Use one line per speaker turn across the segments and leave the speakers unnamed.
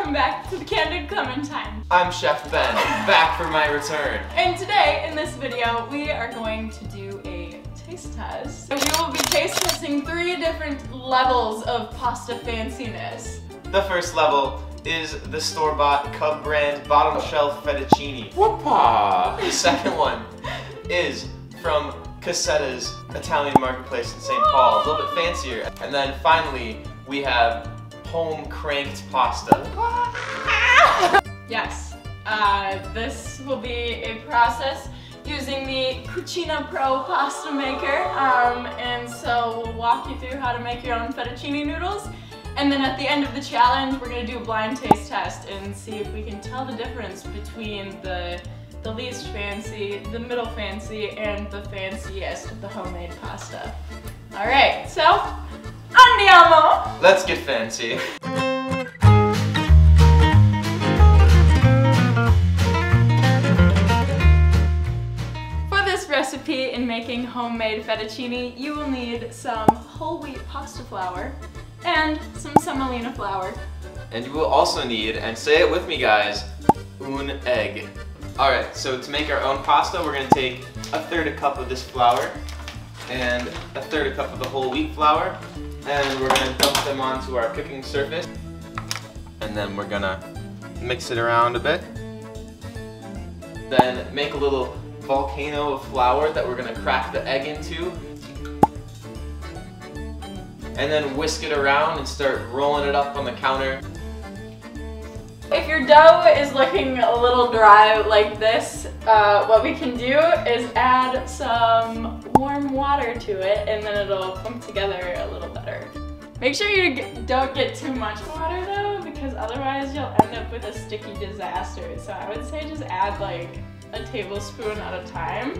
welcome back to the Candid Clementine.
I'm Chef Ben, back for my return.
And today, in this video, we are going to do a taste test. We will be taste testing 3 different levels of pasta fanciness.
The first level is the store-bought Cub brand bottom shelf fettuccine. Whoopah! The second one is from Cassetta's Italian marketplace in St. Paul, a little bit fancier. And then finally, we have home cranked pasta.
Yes, this will be a process using the Cucina Pro pasta maker. And so we'll walk you through how to make your own fettuccine noodles. And then at the end of the challenge, we're gonna do a blind taste test and see if we can tell the difference between the least fancy, the middle fancy, and the fanciest of the homemade pasta. All right, so andiamo!
Let's get fancy.
For this recipe in making homemade fettuccine, you will need some whole wheat pasta flour and some semolina flour.
And you will also need, and say it with me guys, un egg. Alright, so to make our own pasta, we're going to take 1/3 cup of this flour and 1/3 cup of the whole wheat flour, and we're going to dump them onto our cooking surface. And then we're going to mix it around a bit. Then make a little volcano of flour that we're going to crack the egg into. And then whisk it around and start rolling it up on the counter. If your dough is looking a little dry like this, what we can do is add some warm water to it and then it'll come together a little better. Make sure you don't get too much water though, because otherwise you'll end up with a sticky disaster. So I would say just add like a tablespoon at a time.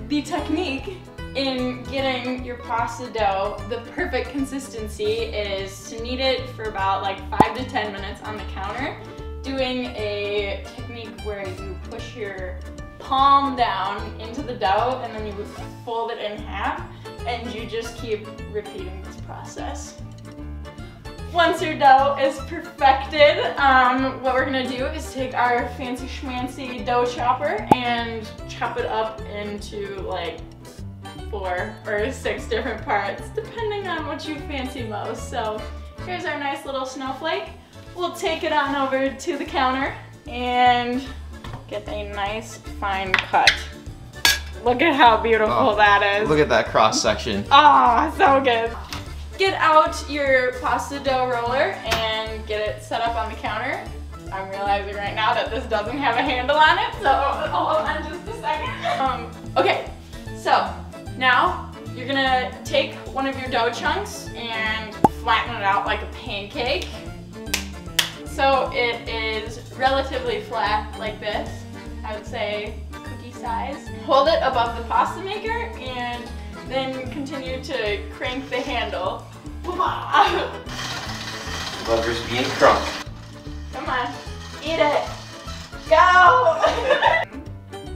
The technique in getting your pasta dough the perfect consistency is to knead it for about like 5 to 10 minutes on the counter, doing a technique where you push your palm down into the dough and then you fold it in half, and you just keep repeating this process. Once your dough is perfected, what we're gonna do is take our fancy schmancy dough chopper and chop it up into like 4 or 6 different parts, depending on what you fancy most. So here's our nice little snowflake. We'll take it on over to the counter and get a nice fine cut. Look at how beautiful that is. Look at that cross section.
Ah, so good. Get out your pasta dough roller and get it set up on the counter. I'm realizing right now that this doesn't have a handle on it, so hold on just a second. Okay, so now you're gonna take one of your dough chunks and flatten it out like a pancake. So it is relatively flat like this, I would say cookie size. Hold it above the pasta maker and then continue to crank the handle.
Lovers being crunk.
Come on, eat it. Go!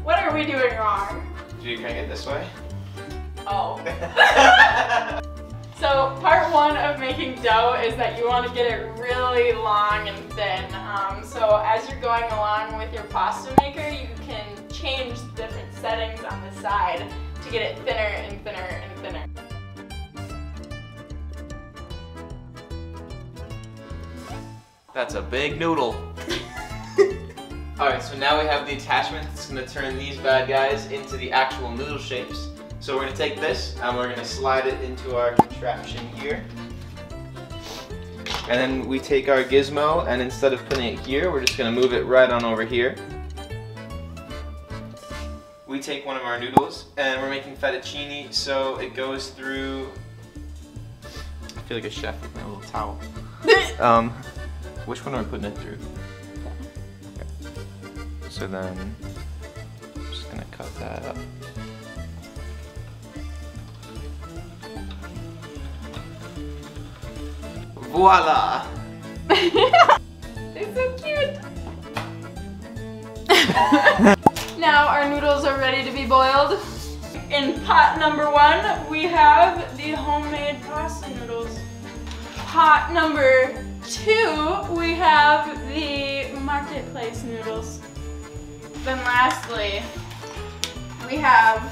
What are we doing wrong?
Do you crank it this way?
Oh. So part 1 of making dough is that you want to get it really long and thin. So as you're going along with your pasta maker, you can change different settings on the side to get it thinner and thinner and thinner.
That's a big noodle. Alright, so now we have the attachment that's going to turn these bad guys into the actual noodle shapes. So we're going to take this and we're going to slide it into our contraption here. And then we take our gizmo, and instead of putting it here, we're just going to move it right on over here. We take one of our noodles and we're making fettuccine, so it goes through... I feel like a chef with my little towel. Which one are we putting it through? Okay. So then, I'm just going to cut that up. Voila!
It's so cute! Now our noodles are ready to be boiled. In pot number 1, we have the homemade pasta noodles. pot number 2, we have the marketplace noodles. Then lastly, we have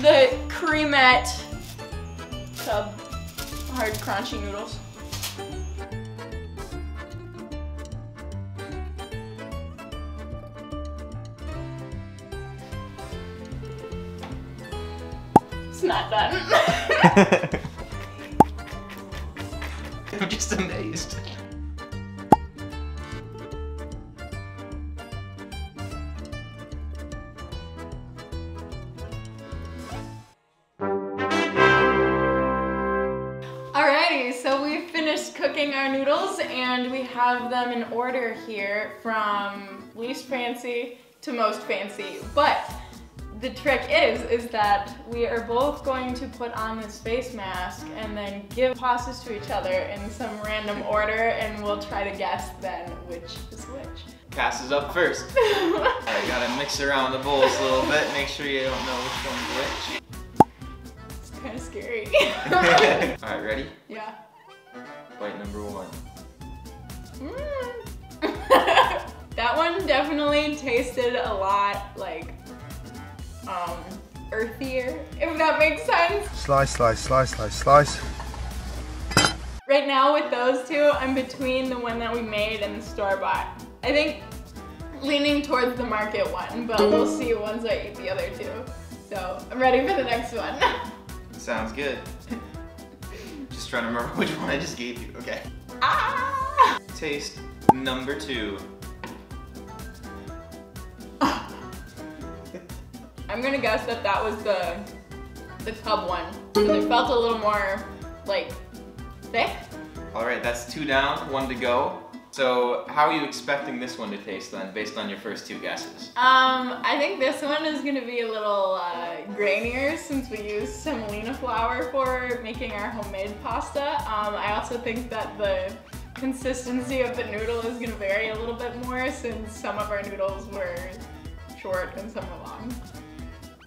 the cremette sub hard crunchy noodles. It's not done.
I'm just amazed.
Alrighty, so we finished cooking our noodles and we have them in order here from least fancy to most fancy. But the trick is that we are both going to put on this face mask and then give pastas to each other in some random order, and we'll try to guess then which is which.
Cass is up first. I gotta mix around the bowls a little bit, make sure you don't know which one's which.
It's kind of scary.
Alright, ready?
Yeah.
Bite number 1.
That one definitely tasted a lot like earthier, if that makes sense.
Slice, slice, slice, slice, slice.
Right now with those two, I'm between the one that we made and the store-bought. I think leaning towards the market one, but we'll see once I eat the other two. So I'm ready for the next one.
Sounds good. Just trying to remember which one I just gave you. Okay.
Ah!
Taste number 2.
I'm gonna guess that that was the cub one, because it felt a little more like thick.
All right, that's 2 down, 1 to go. So how are you expecting this one to taste then, based on your first 2 guesses?
I think this one is gonna be a little grainier since we used semolina flour for making our homemade pasta. I also think that the consistency of the noodle is gonna vary a little bit more since some of our noodles were short and some were long.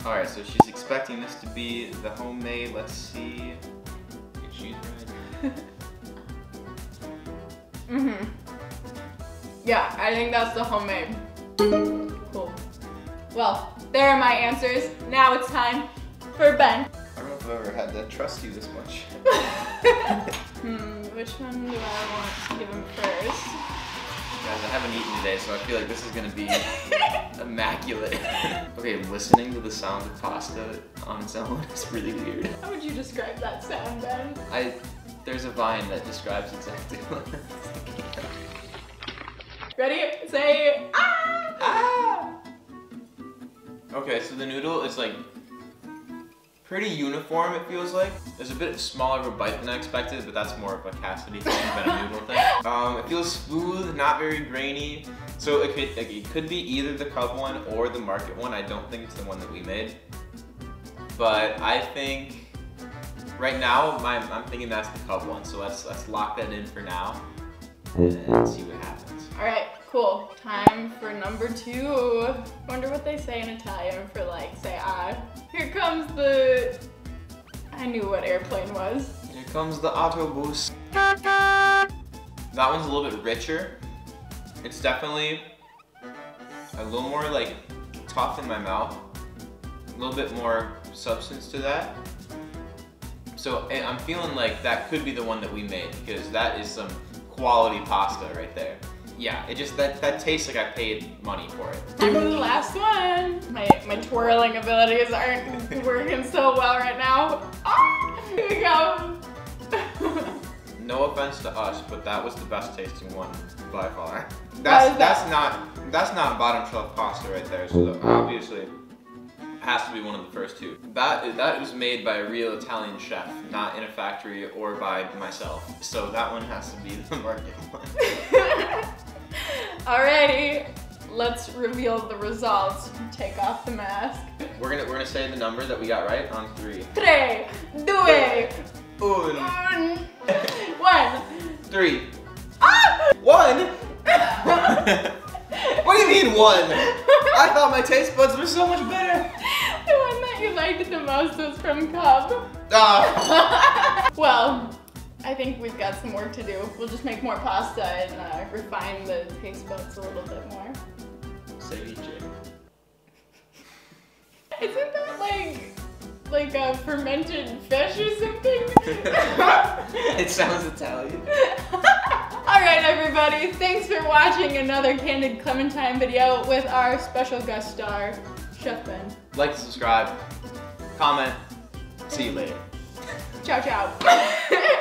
All right, so she's expecting this to be the homemade. Let's see if she's right.
Yeah, I think that's the homemade. Cool. Well, there are my answers. Now it's time for Ben.
I don't know if I've ever had to trust you this much.
Which one do I want to give him first?
Guys, I haven't eaten today, so I feel like this is gonna be immaculate. Okay, listening to the sound of pasta on its own is really weird.
How would you describe that sound, Ben?
There's a vine that describes exactly what it's thinking of.
Ready? Say ah!
Ah! Okay, so the noodle is like pretty uniform, it feels like. There's a bit smaller of a bite than I expected, but that's more of a Cassidy thing than a noodle thing. It feels smooth, not very grainy. So it could be either the Cub one or the Market one. I don't think it's the one that we made. But I think right now I'm thinking that's the Cub one. So let's lock that in for now and see what happens.
All right, cool. Time for number 2. Wonder what they say in Italian for like say ah. Here comes the. I knew what airplane was.
Here comes the autobus. That one's a little bit richer. It's definitely a little more like tough in my mouth. A little bit more substance to that. So I'm feeling like that could be the one that we made because that is some quality pasta right there. Yeah, it just, that tastes like I paid money for it.
And the last one. My twirling abilities aren't working so well right now. Ah, here we go.
No offense to us, but that was the best tasting one by far. That's not bottom shelf pasta right there, so obviously it has to be one of the first 2. That was made by a real Italian chef, not in a factory or by myself. So that one has to be the Market one.
Alrighty, let's reveal the results. Take off the mask.
We're gonna say the number that we got right on 3.
3, 2, 1.
3.
Ah!
1? What do you mean 1? I thought my taste buds were so much better.
The one that you liked the most was from Cub.
Ah.
Well, I think we've got some work to do. We'll just make more pasta and refine the taste buds a little bit more.
Ceviche.
Isn't that like a fermented fish or something?
It sounds Italian.
Alright everybody, thanks for watching another Candid Clementine video with our special guest star, Chef Ben.
Like, subscribe, comment, see you later.
Ciao ciao.